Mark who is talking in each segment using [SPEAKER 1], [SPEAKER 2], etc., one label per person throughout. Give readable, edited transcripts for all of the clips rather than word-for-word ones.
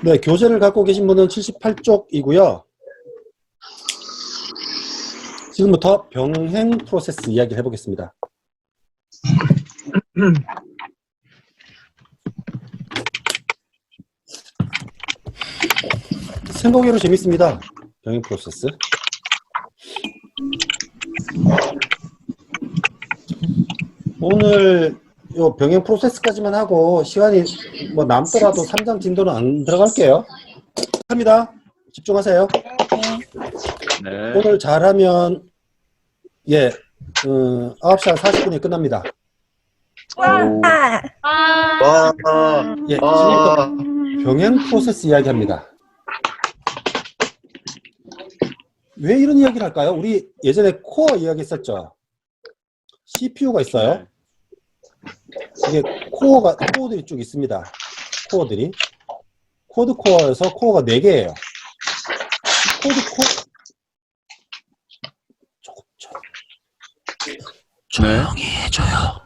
[SPEAKER 1] 네, 교재를 갖고 계신 분은 78쪽이고요. 지금부터 병행 프로세스 이야기를 해보겠습니다. 생각외로 재밌습니다. 병행 프로세스. 오늘 요 병행 프로세스까지만 하고 시간이 뭐 남더라도 3장 진도는 안 들어갈게요. 합니다. 집중하세요.
[SPEAKER 2] 네.
[SPEAKER 1] 오늘 잘하면 9시 한 40분에 끝납니다.
[SPEAKER 3] 와.
[SPEAKER 1] 예, 지금부터 병행 프로세스 이야기합니다. 왜 이런 이야기를 할까요? 우리 예전에 코어 이야기했었죠. CPU가 있어요. 이게 코어들이 쭉 있습니다. 코어들이. 코드 코어에서 코어가 4개예요. 조용히 해줘요.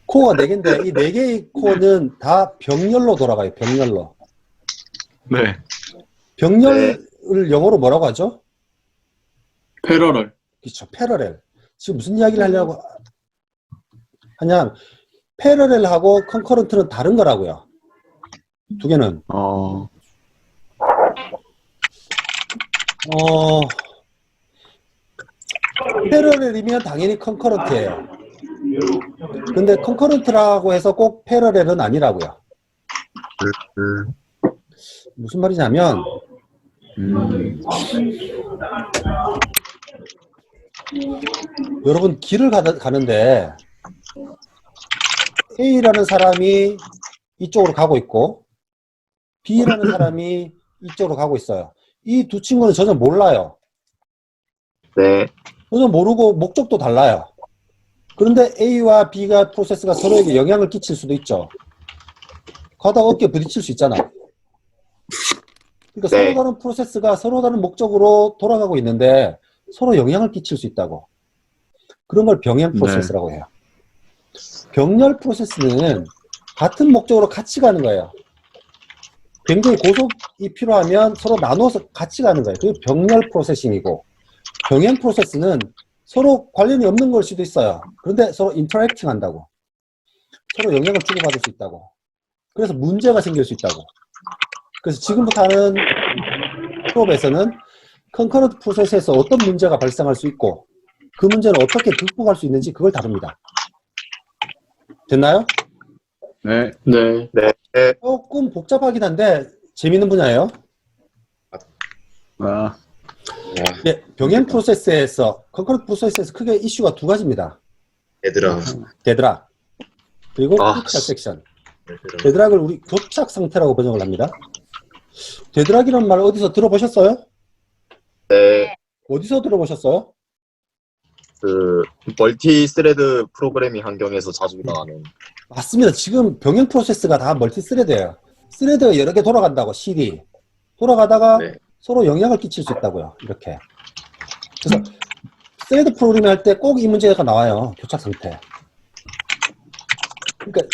[SPEAKER 1] 코어가 4개인데 이 4개의 코어는 다 병렬로 돌아가요. 병렬로.
[SPEAKER 2] 네.
[SPEAKER 1] 병렬을 영어로 뭐라고 하죠?
[SPEAKER 2] 패러럴.
[SPEAKER 1] 그렇죠. 패러렐. 지금 무슨 이야기를 하려고 하냐? 패러렐하고 컨커런트는 다른 거라고요. 두 개는. 패러렐이면 당연히 컨커런트예요. 근데 컨커런트라고 해서 꼭 패러렐은 아니라고요. 무슨 말이냐면 여러분 길을 가는데 A라는 사람이 이쪽으로 가고 있고 B라는 사람이 이쪽으로 가고 있어요. 이 두 친구는 전혀 몰라요.
[SPEAKER 3] 네.
[SPEAKER 1] 전혀 모르고 목적도 달라요. 그런데 A와 B가 프로세스가 서로에게 영향을 끼칠 수도 있죠. 가다가 어깨에 부딪힐 수 있잖아. 그러니까
[SPEAKER 3] 네.
[SPEAKER 1] 서로 다른 프로세스가 서로 다른 목적으로 돌아가고 있는데 서로 영향을 끼칠 수 있다고. 그런 걸 병행 프로세스라고 해요. 병렬 프로세스는 같은 목적으로 같이 가는 거예요. 굉장히 고속이 필요하면 서로 나눠서 같이 가는 거예요. 그게 병렬 프로세싱이고, 병행 프로세스는 서로 관련이 없는 걸 수도 있어요. 그런데 서로 인터랙팅 한다고. 서로 영향을 주고받을 수 있다고. 그래서 문제가 생길 수 있다고. 그래서 지금부터 하는 수업에서는 컨커런트 프로세스에서 어떤 문제가 발생할 수 있고 그 문제는 어떻게 극복할 수 있는지 그걸 다룹니다. 됐나요?
[SPEAKER 2] 네. 네.
[SPEAKER 3] 네.
[SPEAKER 1] 조금 복잡하긴 한데 재밌는 분야예요. 네, 병행 프로세스에서 컨커런트 프로세스에서 크게 이슈가 두 가지입니다. 데드락 그리고 크리티컬 섹션. 데드락을 우리 교착 상태라고 번역을 합니다. 데드락이라는 말 어디서 들어보셨어요?
[SPEAKER 3] 네.
[SPEAKER 1] 어디서 들어보셨어요?
[SPEAKER 3] 그 멀티 스레드 프로그래밍 환경에서 자주 나오는.
[SPEAKER 1] 맞습니다. 지금 병행 프로세스가 다 멀티 스레드예요. 스레드가 여러 개 돌아간다고, CD. 돌아가다가
[SPEAKER 3] 네.
[SPEAKER 1] 서로 영향을 끼칠 수 있다고요. 이렇게. 그래서 스레드 프로그래밍 할 때 꼭 이 문제가 나와요. 교착 상태. 그러니까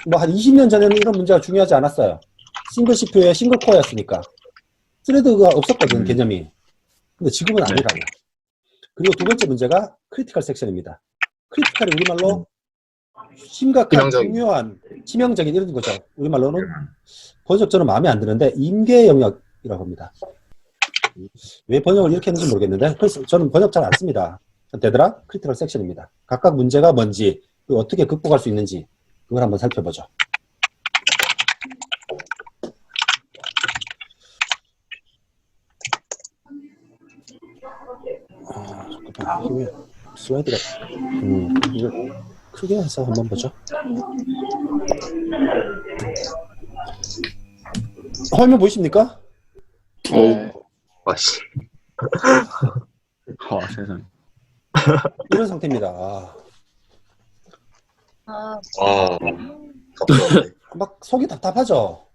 [SPEAKER 1] 뭐 한 20년 전에는 이런 문제가 중요하지 않았어요. 싱글 CPU에 싱글 코어였으니까. 스레드가 없었거든, 개념이. 근데 지금은 아니라고요. 그리고 두 번째 문제가 크리티컬 섹션입니다. 크리티컬이 우리말로 심각한, 중요한, 치명적인 이런 거죠. 우리말로는 번역 저는 마음에 안 드는데 임계 영역이라고 합니다. 왜 번역을 이렇게 했는지 모르겠는데 그래서 저는 번역 잘 안 씁니다. 데드락, 크리티컬 섹션입니다. 각각 문제가 뭔지 그리고 어떻게 극복할 수 있는지 그걸 한번 살펴보죠. 잠깐만, 이게 왜 슬라이드가 이걸 크게 해서 한번 보죠. 화면 보이십니까?
[SPEAKER 3] 아씨.
[SPEAKER 2] 세상에.
[SPEAKER 1] 이런 상태입니다.
[SPEAKER 3] 답답하네.
[SPEAKER 1] 막 속이 답답하죠?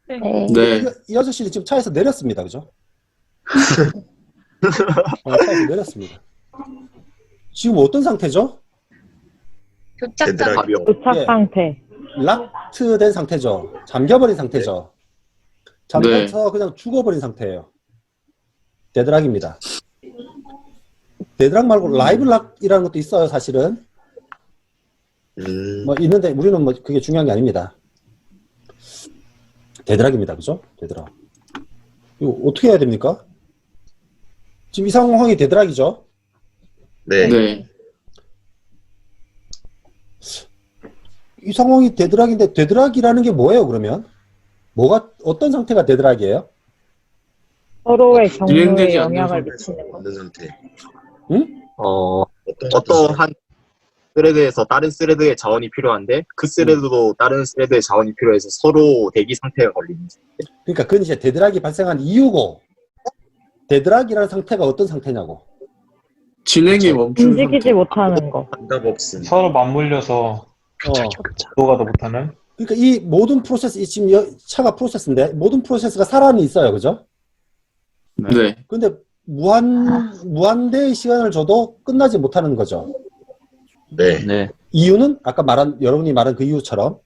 [SPEAKER 4] 네.
[SPEAKER 2] 네.
[SPEAKER 1] 이 아저씨는 지금 차에서 내렸습니다. 그죠? 차에서 내렸습니다. 지금 어떤 상태죠?
[SPEAKER 4] 교착
[SPEAKER 3] 얘들아,
[SPEAKER 4] 상태.
[SPEAKER 5] 도착
[SPEAKER 1] 예.
[SPEAKER 5] 상태.
[SPEAKER 1] 락트된 상태죠. 잠겨버린 상태죠. 잠겨서 그냥 죽어버린 상태예요. 데드락입니다. 데드락 말고 라이브 락이라는 것도 있어요, 사실은. 뭐 있는데 우리는 뭐 그게 중요한 게 아닙니다. 데드락입니다, 그죠? 데드락. 이거 어떻게 해야 됩니까? 지금 이 상황이 데드락이죠?
[SPEAKER 3] 네.
[SPEAKER 2] 네.
[SPEAKER 1] 이 상황이 데드락인데 데드락이라는 게 뭐예요, 그러면? 어떤 상태가 데드락이에요?
[SPEAKER 5] 서로의 경로에
[SPEAKER 2] 진행되지 않는
[SPEAKER 5] 영향을
[SPEAKER 2] 상태에서.
[SPEAKER 5] 미치는 거.
[SPEAKER 3] 만든 상태.
[SPEAKER 1] 응?
[SPEAKER 3] 어떠한 스레드에서 다른 스레드의 자원이 필요한데 그 스레드도 다른 스레드의 자원이 필요해서 서로 대기 상태가 걸리는 상태.
[SPEAKER 1] 그러니까 그건 이제 데드락이 발생한 이유고, 데드락이라는 상태가 어떤 상태냐고.
[SPEAKER 2] 진행이 멈춘
[SPEAKER 5] 움직이지 못하는 거.
[SPEAKER 3] 응답 없음.
[SPEAKER 6] 서로 맞물려서 들어가도 못하는?
[SPEAKER 1] 그러니까 이 모든 프로세스, 지금 차가 프로세스인데 모든 프로세스가 살아는 있어요, 그죠?
[SPEAKER 2] 네.
[SPEAKER 1] 근데 무한대의 시간을 줘도 끝나지 못하는 거죠.
[SPEAKER 3] 네.
[SPEAKER 2] 네.
[SPEAKER 1] 이유는 아까 여러분이 말한 그 이유처럼.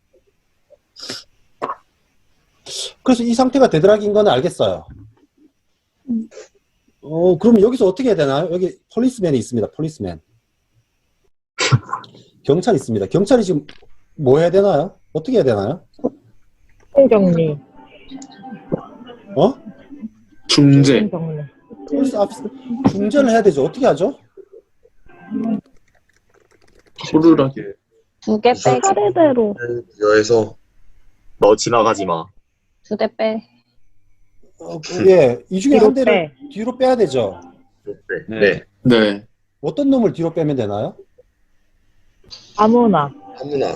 [SPEAKER 1] 그래서 이 상태가 데드락인 건 알겠어요. 그럼 여기서 어떻게 해야 되나요? 여기 폴리스맨이 있습니다. 폴리스맨. 경찰이 있습니다. 경찰이 지금 뭐 해야 되나요? 어떻게 해야 되나요?
[SPEAKER 5] 정리.
[SPEAKER 2] 중재.
[SPEAKER 5] 정리.
[SPEAKER 1] 폴리스 아피스 중재를 해야 되죠. 어떻게 하죠?
[SPEAKER 2] 호루라기.
[SPEAKER 4] 두 개 빼기.
[SPEAKER 5] 차례대로.
[SPEAKER 3] 여에서 너 지나가지 마.
[SPEAKER 4] 두 대 빼.
[SPEAKER 1] 예, 이 중에
[SPEAKER 5] 뒤로
[SPEAKER 1] 한 대를
[SPEAKER 5] 빼.
[SPEAKER 1] 뒤로 빼야 되죠.
[SPEAKER 3] 네.
[SPEAKER 2] 네. 네.
[SPEAKER 1] 어떤 놈을 뒤로 빼면 되나요?
[SPEAKER 5] 아무나.
[SPEAKER 3] 아무나.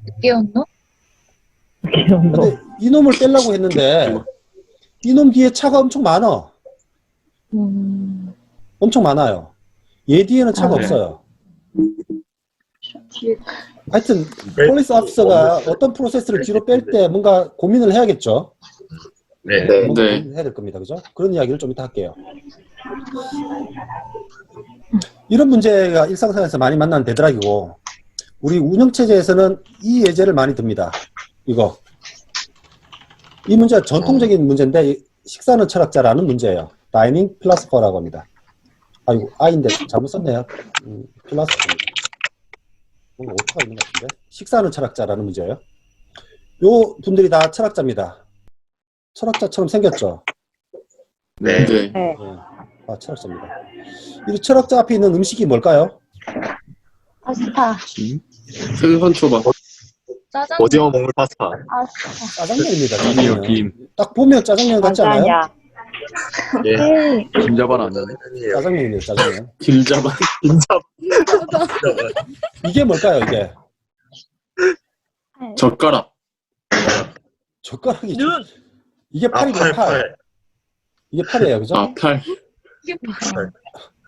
[SPEAKER 4] 늦게 온 놈?
[SPEAKER 5] 귀여운 거.
[SPEAKER 1] 근데 이 놈을 빼려고 했는데 이 놈 뒤에 차가 엄청 많아. 엄청 많아요. 얘 뒤에는 차가
[SPEAKER 4] 네.
[SPEAKER 1] 없어요. 하여튼 폴리스 오피서가 어떤 프로세스를 뒤로 뺄 때 뭔가 고민을 해야겠죠.
[SPEAKER 3] 네.
[SPEAKER 1] 뭔가
[SPEAKER 2] 네.
[SPEAKER 1] 고민을 해야 될 겁니다. 그죠? 그런 이야기를 좀 이따 할게요. 이런 문제가 일상생활에서 많이 만나는 데드락이고, 우리 운영체제에서는 이 예제를 많이 듭니다. 이거. 이 문제가 전통적인 문제인데, 식사하는 철학자라는 문제예요. 다이닝 필라스퍼라고 합니다. 아이고, 아인데 잘못 썼네요. 필라스퍼입니다. 뭔가 오타가 있는 것 같은데. 식사하는 철학자라는 문제예요. 요 분들이 다 철학자입니다. 철학자처럼 생겼죠.
[SPEAKER 3] 네.
[SPEAKER 2] 네.
[SPEAKER 5] 네.
[SPEAKER 1] 아, 철학자입니다. 이 철학자 앞에 있는 음식이 뭘까요?
[SPEAKER 4] 파스타.
[SPEAKER 2] 생선 초밥.
[SPEAKER 4] 짜장.
[SPEAKER 3] 오징어 먹물 파스타.
[SPEAKER 4] 파스타.
[SPEAKER 1] 짜장면입니다.
[SPEAKER 2] 김이요,
[SPEAKER 1] 짜장면.
[SPEAKER 2] 김.
[SPEAKER 1] 딱 보면 짜장면 같지 않아요?
[SPEAKER 5] 맞아야.
[SPEAKER 3] 예.
[SPEAKER 5] 네.
[SPEAKER 2] 김자반 아니네.
[SPEAKER 1] 짜장면입니다. 짜장면.
[SPEAKER 2] 김자반.
[SPEAKER 1] 이게 뭘까요? 이게
[SPEAKER 2] 젓가락.
[SPEAKER 1] 젓가락이 이게 팔이죠. 팔. 이게 팔이에요, 그죠?
[SPEAKER 2] 아, 팔.
[SPEAKER 4] 이게 뭐야?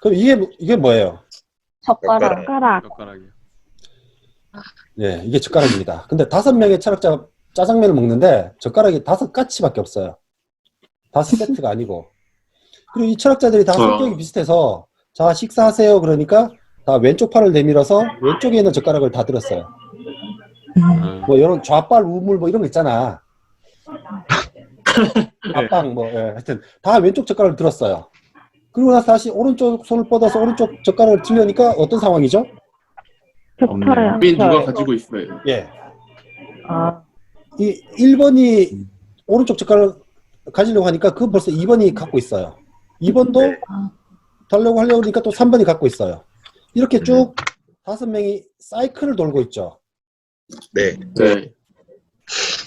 [SPEAKER 1] 그럼 이게 뭐예요?
[SPEAKER 4] 젓가락.
[SPEAKER 5] 젓가락.
[SPEAKER 2] 젓가락이요.
[SPEAKER 1] 네, 이게 젓가락입니다. 근데 5명의 철학자가 짜장면을 먹는데 젓가락이 5가치밖에 없어요. 5세트가 아니고. 그리고 이 철학자들이 다 성격이 비슷해서 자, 식사하세요. 그러니까 다 왼쪽 팔을 내밀어서 왼쪽에 있는 젓가락을 다 들었어요. 뭐 이런 좌빨 우물 뭐 이런 거 있잖아. 앞방 뭐 하여튼 다 왼쪽 젓가락을 들었어요. 그리고 나서 다시 오른쪽 손을 뻗어서 오른쪽 젓가락을 들려니까 어떤 상황이죠?
[SPEAKER 5] 겹쳐요.
[SPEAKER 2] 빈 누가 가지고 있어요.
[SPEAKER 1] 예.
[SPEAKER 5] 아,
[SPEAKER 1] 이 1번이 오른쪽 젓가락을 가지려고 하니까 그건 벌써 2번이 갖고 있어요. 2번도 달려고 하려고 하니까 또 3번이 갖고 있어요. 이렇게 쭉 5명이 사이클을 돌고 있죠.
[SPEAKER 3] 네.
[SPEAKER 2] 네.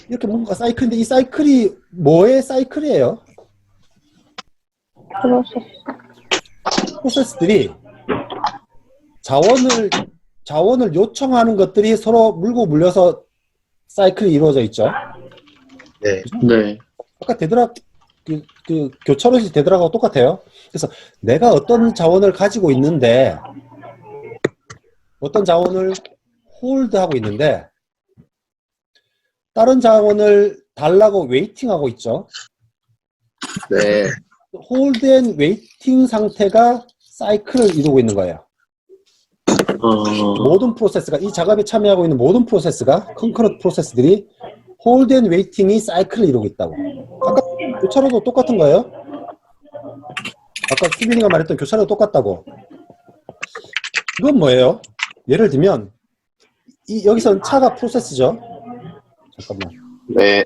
[SPEAKER 1] 이렇게 뭔가 사이클인데 이 사이클이 뭐의 사이클이에요? 프로세스들이 자원을 요청하는 것들이 서로 물고 물려서 사이클이 이루어져 있죠.
[SPEAKER 3] 네.
[SPEAKER 2] 네.
[SPEAKER 1] 아까 데드락 그 교차로에서 데드락하고 똑같아요. 그래서 내가 어떤 자원을 가지고 있는데 어떤 자원을 홀드하고 있는데 다른 자원을 달라고 웨이팅하고 있죠.
[SPEAKER 3] 네.
[SPEAKER 1] 홀드 앤 웨이팅 상태가 사이클을 이루고 있는 거예요. 모든 프로세스가, 이 작업에 참여하고 있는 모든 프로세스가, 컨커런트 프로세스들이 홀드 앤 웨이팅이 사이클을 이루고 있다고. 아까 교차로도 똑같은 거예요. 아까 수빈이가 말했던 교차로도 똑같다고. 이건 뭐예요? 예를 들면 여기서는 차가 프로세스죠. 잠깐만.
[SPEAKER 3] 네.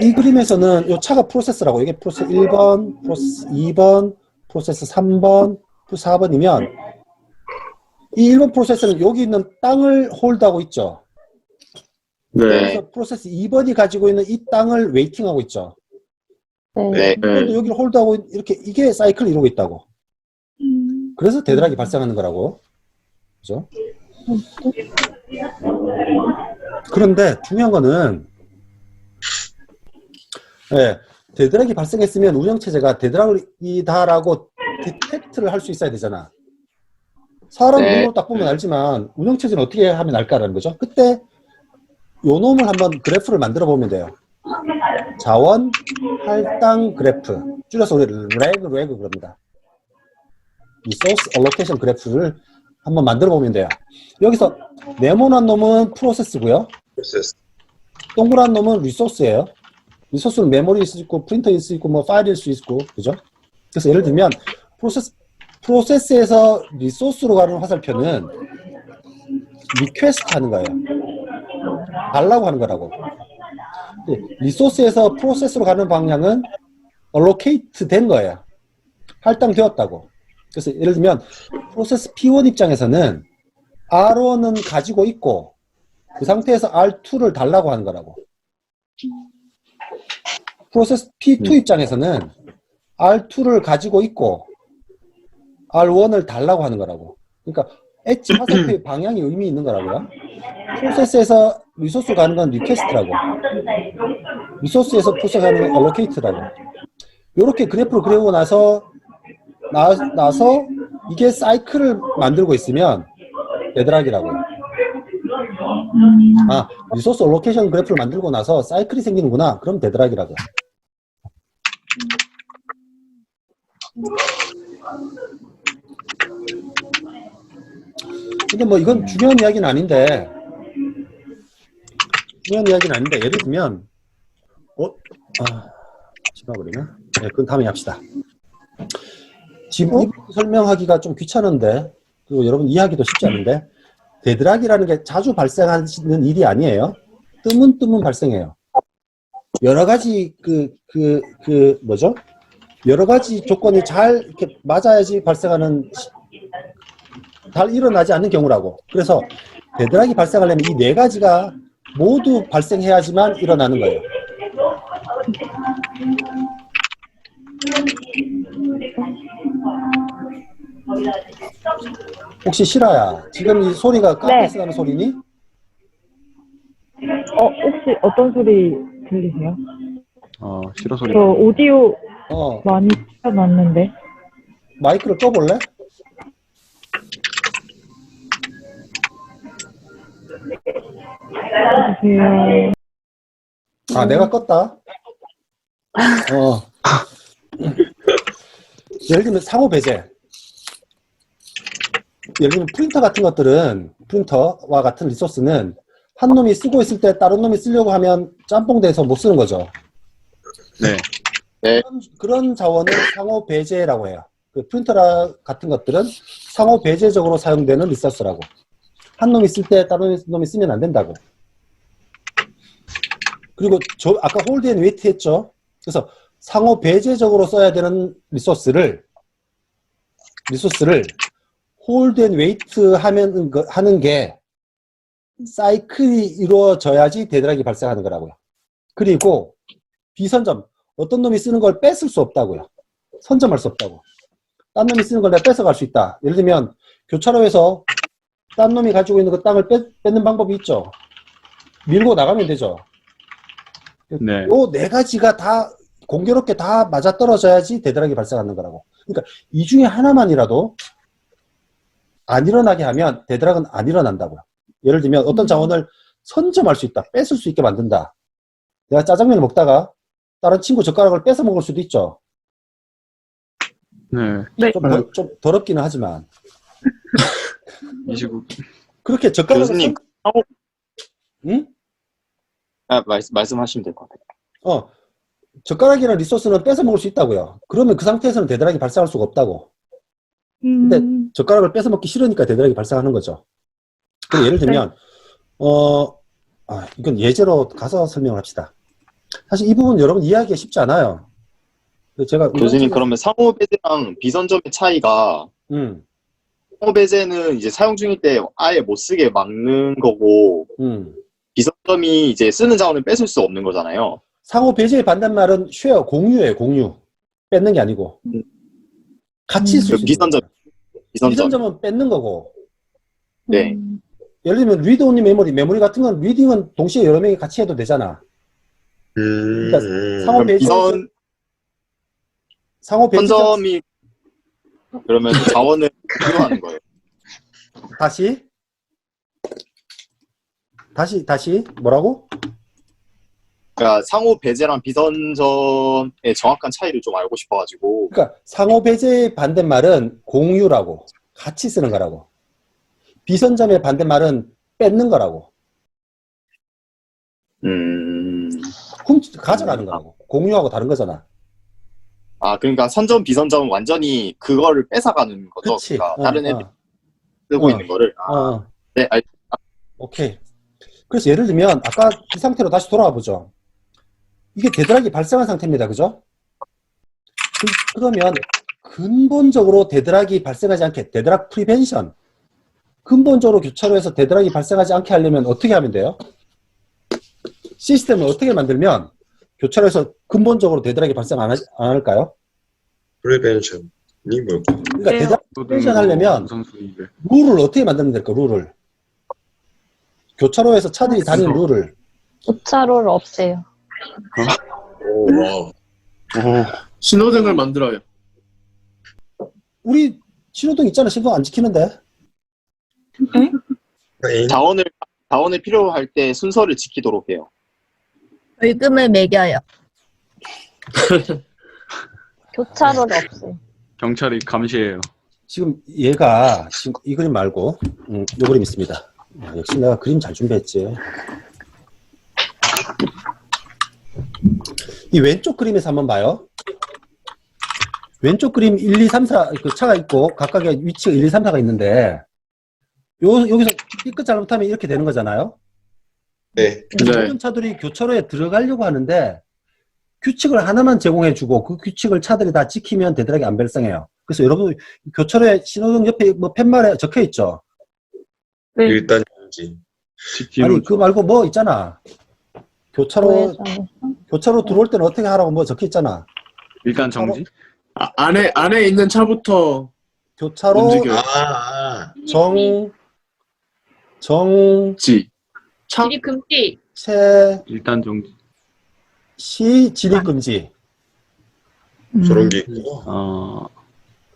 [SPEAKER 1] 이 그림에서는 이 차가 프로세스라고. 이게 프로세스 1번, 프로세스 2번, 프로세스 3번, 4번이면 이 1번 프로세스는 여기 있는 땅을 홀드하고 있죠.
[SPEAKER 2] 네.
[SPEAKER 1] 그래서 프로세스 2번이 가지고 있는 이 땅을 웨이팅하고 있죠.
[SPEAKER 3] 네.
[SPEAKER 1] 그런데 여기를 홀드하고 이렇게 이게 사이클을 이루고 있다고. 그래서 데드락이 발생하는 거라고. 그죠? 그런데 중요한 거는 데드락이 발생했으면 운영체제가 데드락이다라고 디텍트를 할 수 있어야 되잖아. 사람
[SPEAKER 3] 네.
[SPEAKER 1] 눈으로 딱 보면 알지만 운영체제는 어떻게 하면 알까라는 거죠. 그때 요 놈을 한번 그래프를 만들어 보면 돼요. 자원 할당 그래프, 줄여서 우리 레그 그럽니다. 리소스 알로케이션 그래프를 한번 만들어 보면 돼요. 여기서 네모난 놈은 프로세스고요. 동그란 놈은 리소스예요. 리소스는 메모리일 수 있고 프린터일 수 있고 뭐 파일일 수 있고, 그죠? 그래서 예를 들면 프로세스에서 리소스로 가는 화살표는 리퀘스트 하는 거예요. 달라고 하는 거라고. 리소스에서 프로세스로 가는 방향은 allocate 된 거예요. 할당되었다고. 그래서 예를 들면 프로세스 P1 입장에서는 R1은 가지고 있고 그 상태에서 R2를 달라고 하는 거라고. 프로세스 P2 입장에서는 R2를 가지고 있고 R1을 달라고 하는 거라고. 그러니까 엣지 화살표의 방향이 의미 있는 거라고요. 프로세스에서 리소스 가는 건 리퀘스트라고. 리소스에서 프로세스 가는 건 allocate라고. 이렇게 그래프를 그리고 나서 이게 사이클을 만들고 있으면 데드락이라고요. 아, 리소스 알로케이션 그래프를 만들고 나서 사이클이 생기는구나. 그럼 데드락이라고요. 근데 뭐 이건 중요한 이야기는 아닌데 예를 들면 지나버리네. 네, 그건 다음에 합시다. 지금 이 설명하기가 좀 귀찮은데, 그리고 여러분 이해하기도 쉽지 않은데, 데드락이라는 게 자주 발생하는 일이 아니에요. 뜨문뜨문 발생해요. 여러 가지 뭐죠? 여러 가지 조건이 잘 이렇게 맞아야지 잘 일어나지 않는 경우라고. 그래서 데드락이 발생하려면 이 네 가지가 모두 발생해야지만 일어나는 거예요. 혹시 실화야, 지금 이 소리가 카페에서 나는 소리니?
[SPEAKER 5] 혹시 어떤 소리 들리세요?
[SPEAKER 2] 싫어 소리.
[SPEAKER 5] 저 오디오
[SPEAKER 1] 어,
[SPEAKER 5] 많이 켜놨는데.
[SPEAKER 1] 마이크를 꺼볼래?
[SPEAKER 5] 보세요.
[SPEAKER 1] 아, 내가 껐다. 예를 들면 상호 배제. 예를 들면 프린터 같은 것들은, 프린터와 같은 리소스는 한 놈이 쓰고 있을 때 다른 놈이 쓰려고 하면 짬뽕돼서 못 쓰는 거죠.
[SPEAKER 2] 네.
[SPEAKER 1] 그런 자원을 상호 배제라고 해요. 그 프린터 같은 것들은 상호 배제적으로 사용되는 리소스라고. 한 놈이 쓸 때 다른 놈이 쓰면 안 된다고. 그리고 아까 홀드 앤 웨이트 했죠. 그래서 상호 배제적으로 써야 되는 리소스를 홀드 앤 웨이트 하는 게 사이클이 이루어져야지 데드락이 발생하는 거라고요. 그리고 비선점, 어떤 놈이 쓰는 걸 뺏을 수 없다고요. 선점할 수 없다고. 딴 놈이 쓰는 걸 내가 뺏어갈 수 있다. 예를 들면 교차로에서 딴 놈이 가지고 있는 그 땅을 뺏는 방법이 있죠. 밀고 나가면 되죠.
[SPEAKER 2] 네.
[SPEAKER 1] 요 네 가지가 다 공교롭게 다 맞아떨어져야지 대드락이 발생하는 거라고. 그러니까 이 중에 하나만이라도 안 일어나게 하면 대드락은 안 일어난다고요. 예를 들면 어떤 자원을 선점할 수 있다. 뺏을 수 있게 만든다. 내가 짜장면을 먹다가 다른 친구 젓가락을 뺏어 먹을 수도 있죠.
[SPEAKER 2] 네.
[SPEAKER 1] 좀 더럽기는 하지만.
[SPEAKER 2] 이 시국.
[SPEAKER 1] 그렇게 젓가락을
[SPEAKER 3] 교수님,
[SPEAKER 1] 응?
[SPEAKER 3] 말씀하시면 될 것 같아요.
[SPEAKER 1] 젓가락이라는 리소스는 뺏어 먹을 수 있다고요. 그러면 그 상태에서는 대드락이 발생할 수가 없다고. 근데 젓가락을 뺏어 먹기 싫으니까 대드락이 발생하는 거죠. 그럼 예를 들면 이건 예제로 가서 설명을 합시다. 사실 이 부분 여러분 이해하기가 쉽지 않아요. 제가
[SPEAKER 3] 교수님, 그러면 상호 배제랑 비선점의 차이가 상호 배제는 이제 사용 중일 때 아예 못 쓰게 막는 거고 비선점이 이제 쓰는 자원을 뺏을 수 없는 거잖아요.
[SPEAKER 1] 상호 배제의 반대말은 쉐어, 공유예요, 공유. 뺏는 게 아니고. 같이 쓸 수 있는
[SPEAKER 3] 비선점.
[SPEAKER 1] 거예요.
[SPEAKER 3] 비선점.
[SPEAKER 1] 비선점은 뺏는 거고.
[SPEAKER 3] 네.
[SPEAKER 1] 예를 들면 리드 온리 메모리 같은 건 리딩은 동시에 여러 명이 같이 해도 되잖아. 그러니까 상호 배제 상호 배제
[SPEAKER 3] 선점이 그러면 자원을 공유하는 거예요.
[SPEAKER 1] 다시 뭐라고?
[SPEAKER 3] 그러니까 상호 배제랑 비선점의 정확한 차이를 좀 알고 싶어가지고.
[SPEAKER 1] 그러니까 상호 배제의 반대말은 공유라고. 같이 쓰는 거라고. 비선점의 반대말은 뺏는 거라고. 가져가는 거라고. 공유하고 다른 거잖아.
[SPEAKER 3] 그러니까 선점, 비선점은 완전히 그거를 뺏어가는 거죠.
[SPEAKER 1] 그치.
[SPEAKER 3] 그러니까 다른 애들이 쓰고 있는 거를. 네,
[SPEAKER 1] 오케이. 그래서 예를 들면 아까 이 상태로 다시 돌아와 보죠. 이게 대드락이 발생한 상태입니다. 그죠? 그러면 근본적으로 대드락이 발생하지 않게 대드락 프리벤션 근본적으로 교차로 해서 대드락이 발생하지 않게 하려면 어떻게 하면 돼요? 시스템을 어떻게 만들면 교차로에서 근본적으로 대드락이 발생 안 할까요?
[SPEAKER 7] 프리벤션이 뭘까요?
[SPEAKER 1] 그러니까 대드락 프리벤션 하려면
[SPEAKER 2] 우선순위를.
[SPEAKER 1] 룰을 어떻게 만들면 될까? 룰을 교차로에서 차들이 다니는 룰을
[SPEAKER 4] 교차로를 없애요.
[SPEAKER 7] 오, 와.
[SPEAKER 8] 신호등을 만들어요.
[SPEAKER 1] 우리 신호등 있잖아. 신호등 안 지키는데.
[SPEAKER 3] 자원을 필요할 때 순서를 지키도록 해요.
[SPEAKER 4] 벌금을 매겨요. 교차로를 없애요.
[SPEAKER 2] 경찰이 감시해요.
[SPEAKER 1] 지금 얘가 지금 이 그림 말고 이 그림 있습니다. 역시 내가 그림 잘 준비했지. 이 왼쪽 그림에서 한번 봐요. 왼쪽 그림 1, 2, 3, 4 그 차가 있고 각각의 위치가 1, 2, 3, 4가 있는데 여기서 삐끗 잘못하면 이렇게 되는 거잖아요.
[SPEAKER 7] 네.
[SPEAKER 1] 모든 차들이 교차로에 들어가려고 하는데 규칙을 하나만 제공해주고 그 규칙을 차들이 다 지키면 대드락이 안 발생해요. 그래서 여러분 교차로에 신호등 옆에 뭐 팻말에 적혀 있죠.
[SPEAKER 4] 네.
[SPEAKER 7] 일단 정지.
[SPEAKER 1] 아니 그거 말고 뭐 있잖아. 교차로 들어올 때는 어떻게 하라고 뭐 적혀 있잖아.
[SPEAKER 2] 일단 정지.
[SPEAKER 8] 안에 있는 차부터
[SPEAKER 1] 교차로
[SPEAKER 8] 움직여요.
[SPEAKER 1] 정체
[SPEAKER 4] 길이 금지.
[SPEAKER 2] 일단 정지.
[SPEAKER 1] 진입 금지.
[SPEAKER 7] 저런 게 있구나.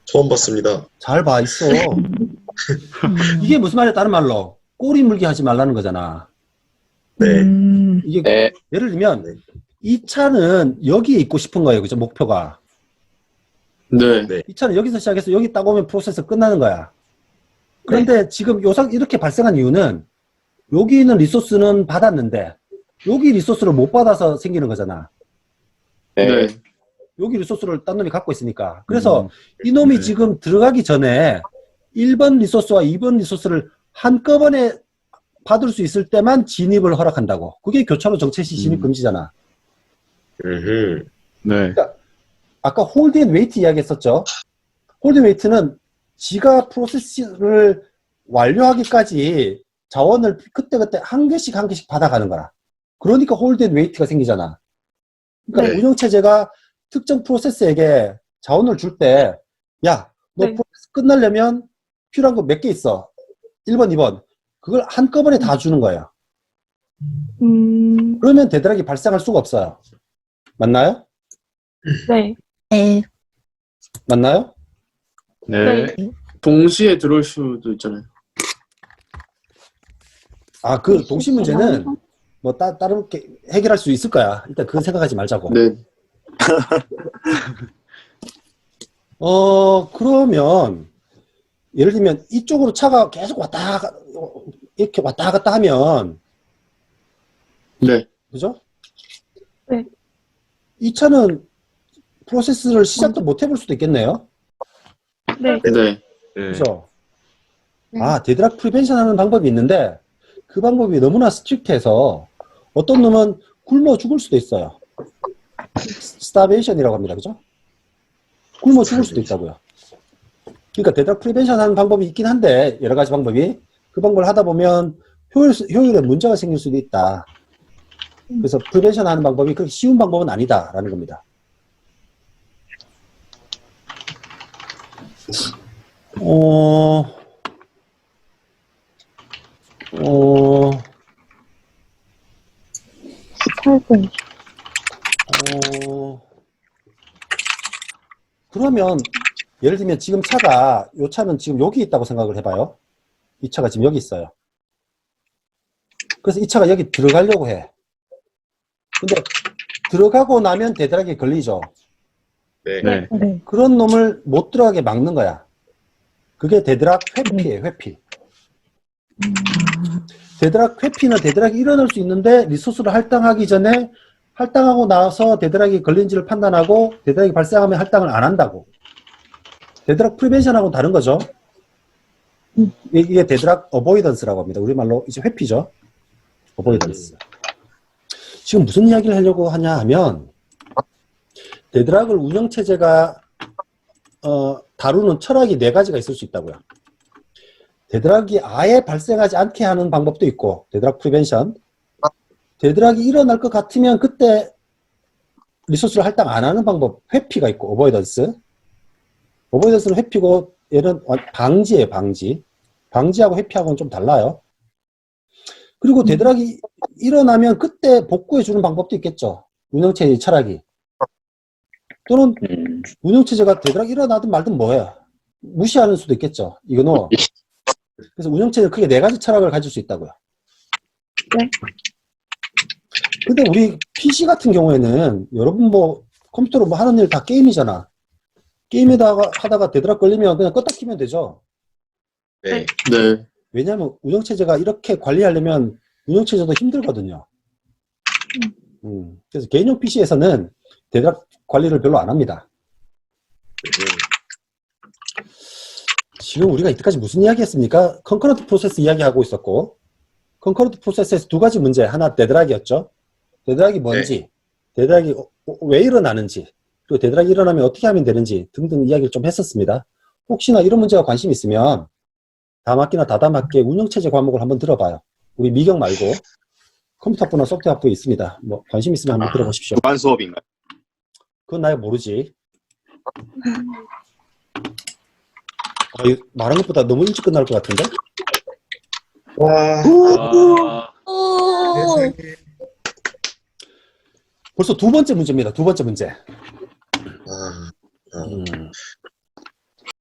[SPEAKER 7] 처음 봤습니다.
[SPEAKER 1] 잘 봐 있어. 이게 무슨 말이야 다른 말로 꼬리 물기 하지 말라는 거잖아.
[SPEAKER 7] 네.
[SPEAKER 1] 이게
[SPEAKER 3] 네.
[SPEAKER 1] 예를 들면
[SPEAKER 7] 네.
[SPEAKER 1] 이 차는 여기에 있고 싶은 거예요. 그죠? 목표가.
[SPEAKER 8] 네.
[SPEAKER 7] 네.
[SPEAKER 1] 이 차는 여기서 시작해서 여기 딱 오면 프로세스 끝나는 거야. 그런데 지금 이렇게 발생한 이유는 여기 있는 리소스는 받았는데 여기 리소스를 못 받아서 생기는 거잖아.
[SPEAKER 3] 네.
[SPEAKER 1] 여기 리소스를 딴 놈이 갖고 있으니까. 그래서 이놈이 지금 들어가기 전에 1번 리소스와 2번 리소스를 한꺼번에 받을 수 있을 때만 진입을 허락한다고. 그게 교차로 정체 시 진입 금지잖아.
[SPEAKER 2] 네.
[SPEAKER 1] 아까 홀드 앤 웨이트 이야기했었죠. 홀드 앤 웨이트는 지가 프로세스를 완료하기까지 자원을 그때그때 한 개씩 받아가는 거라. 그러니까 홀드 앤 웨이트가 생기잖아. 그러니까
[SPEAKER 7] 네.
[SPEAKER 1] 운영체제가 특정 프로세스에게 자원을 줄 때, 야, 너 프로세스 끝나려면 필요한 거 몇 개 있어. 1번, 2번. 그걸 한꺼번에 다 주는 거예요. 그러면 대드락이 발생할 수가 없어요. 맞나요?
[SPEAKER 4] 네. 네.
[SPEAKER 1] 맞나요?
[SPEAKER 2] 네.
[SPEAKER 8] 동시에 들어올 수도 있잖아요.
[SPEAKER 1] 아, 그 동시 문제는 뭐 다른 게 해결할 수 있을 거야. 일단 그건 생각하지 말자고.
[SPEAKER 8] 네.
[SPEAKER 1] 그러면 예를 들면 이쪽으로 차가 계속 이렇게 왔다 갔다 하면
[SPEAKER 8] 네.
[SPEAKER 1] 그죠?
[SPEAKER 4] 네.
[SPEAKER 1] 이 차는 프로세스를 시작도 못 해볼 수도 있겠네요.
[SPEAKER 4] 네.
[SPEAKER 8] 네.
[SPEAKER 2] 네.
[SPEAKER 1] 그죠?
[SPEAKER 4] 네.
[SPEAKER 1] 아, 데드락 프리벤션 하는 방법이 있는데 그 방법이 너무나 스트릭트해서 어떤 놈은 굶어 죽을 수도 있어요. 스타베이션이라고 합니다. 그죠? 굶어 죽을 수도 있다고요. 그러니까 데드락 프리벤션 하는 방법이 있긴 한데 여러 가지 방법이 그 방법을 하다 보면 효율에 문제가 생길 수도 있다. 그래서 프리벤션 하는 방법이 그렇게 쉬운 방법은 아니다라는 겁니다. 그러면 예를 들면 지금 차가 이 차는 지금 여기 있다고 생각을 해봐요. 이 차가 지금 여기 있어요. 그래서 이 차가 여기 들어가려고 해. 근데 들어가고 나면 데드락이 걸리죠.
[SPEAKER 7] 네.
[SPEAKER 2] 네.
[SPEAKER 5] 네.
[SPEAKER 1] 그런 놈을 못 들어가게 막는 거야. 그게 데드락 회피예요. 회피. 데드락 회피는 데드락이 일어날 수 있는데 리소스를 할당하기 전에 할당하고 나서 데드락이 걸린지를 판단하고 데드락이 발생하면 할당을 안 한다고. 데드락 프리벤션하고는 다른 거죠. 이게 데드락 어보이던스라고 합니다. 우리말로 이제 회피죠. 어보이던스. 지금 무슨 이야기를 하려고 하냐 하면 데드락을 운영체제가 다루는 철학이 4가지가 있을 수 있다고요. 데드락이 아예 발생하지 않게 하는 방법도 있고 데드락 프리벤션. 데드락이 일어날 것 같으면 그때 리소스를 할당 안 하는 방법 회피가 있고 어보이던스. 어보이던스는 회피고 얘는 방지예요. 방지하고 회피하고는 좀 달라요. 그리고 데드락이 일어나면 그때 복구해 주는 방법도 있겠죠. 운영체제 철학이. 또는 운영체제가 데드락이 일어나든 말든 뭐예요. 무시하는 수도 있겠죠. 이거는. 그래서 운영체제는 크게 4가지 철학을 가질 수 있다고요.
[SPEAKER 4] 네.
[SPEAKER 1] 근데 우리 PC 같은 경우에는 여러분 뭐 컴퓨터로 뭐 하는 일 다 게임이잖아. 게임에다가 하다가 데드락 걸리면 그냥 껐다 키면 되죠.
[SPEAKER 7] 네.
[SPEAKER 8] 네.
[SPEAKER 1] 왜냐하면 운영체제가 이렇게 관리하려면 운영체제도 힘들거든요. 그래서 개인용 PC에서는 데드락 관리를 별로 안 합니다. 지금 우리가 이때까지 무슨 이야기 했습니까? 컨커런트 프로세스 이야기하고 있었고 컨커런트 프로세스에서 2가지 문제. 하나 데드락이었죠. 데드락이 뭔지, 데드락이 왜 일어나는지, 그리고 데드락이 일어나면 어떻게 하면 되는지 등등 이야기를 좀 했었습니다. 혹시나 이런 문제가 관심 있으면 다학기나 다다학기에 운영체제 과목을 한번 들어봐요. 우리 미경 말고 컴퓨터학부나 소프트웨어학부에 있습니다. 뭐 관심 있으면 한번 들어보십시오.
[SPEAKER 3] 주간 수업인가요?
[SPEAKER 1] 그건 나야 모르지. 이거 말한 것보다 너무 일찍 끝날 것 같은데?
[SPEAKER 7] 와.
[SPEAKER 4] 오.
[SPEAKER 1] 벌써 2번째 문제입니다. 2번째 문제.